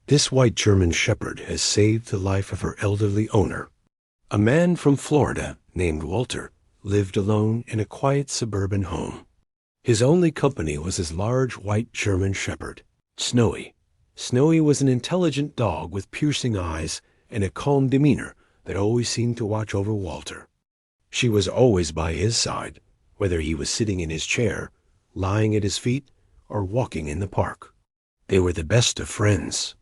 This white German Shepherd has saved the life of her elderly owner. A man from Florida named Walter lived alone in a quiet suburban home. His only company was his large white German Shepherd, Snowy. Snowy was an intelligent dog with piercing eyes and a calm demeanor that always seemed to watch over Walter. She was always by his side, whether he was sitting in his chair, lying at his feet, or walking in the park. They were the best of friends.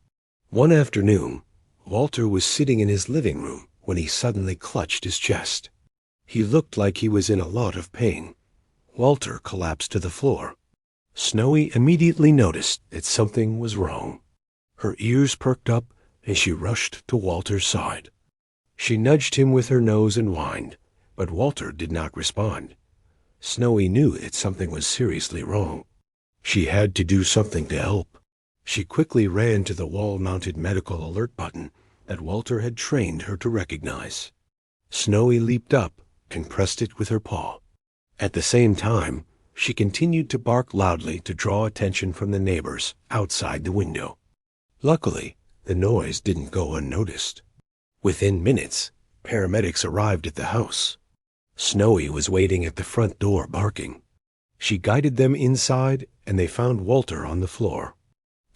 One afternoon, Walter was sitting in his living room when he suddenly clutched his chest. He looked like he was in a lot of pain. Walter collapsed to the floor. Snowy immediately noticed that something was wrong. Her ears perked up and she rushed to Walter's side. She nudged him with her nose and whined, but Walter did not respond. Snowy knew that something was seriously wrong. She had to do something to help. She quickly ran to the wall-mounted medical alert button that Walter had trained her to recognize. Snowy leaped up and pressed it with her paw. At the same time, she continued to bark loudly to draw attention from the neighbors outside the window. Luckily, the noise didn't go unnoticed. Within minutes, paramedics arrived at the house. Snowy was waiting at the front door barking. She guided them inside and they found Walter on the floor.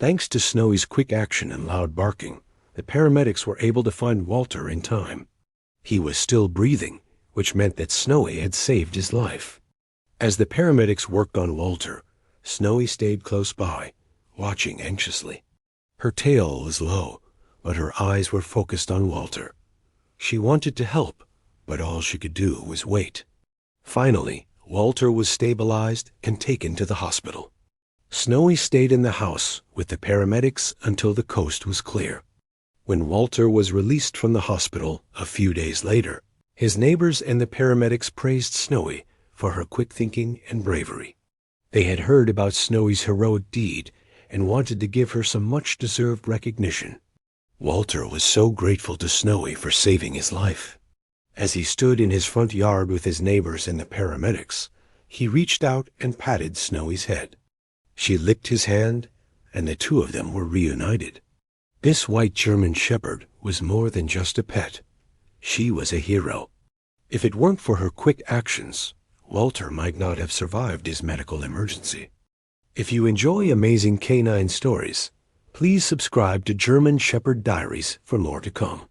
Thanks to Snowy's quick action and loud barking, the paramedics were able to find Walter in time. He was still breathing, which meant that Snowy had saved his life. As the paramedics worked on Walter, Snowy stayed close by, watching anxiously. Her tail was low, but her eyes were focused on Walter. She wanted to help, but all she could do was wait. Finally, Walter was stabilized and taken to the hospital. Snowy stayed in the house with the paramedics until the coast was clear. When Walter was released from the hospital a few days later, his neighbors and the paramedics praised Snowy for her quick thinking and bravery. They had heard about Snowy's heroic deed and wanted to give her some much-deserved recognition. Walter was so grateful to Snowy for saving his life. As he stood in his front yard with his neighbors and the paramedics, he reached out and patted Snowy's head. She licked his hand, and the two of them were reunited. This white German Shepherd was more than just a pet. She was a hero. If it weren't for her quick actions, Walter might not have survived his medical emergency. If you enjoy amazing canine stories, please subscribe to German Shepherd Diaries for more to come.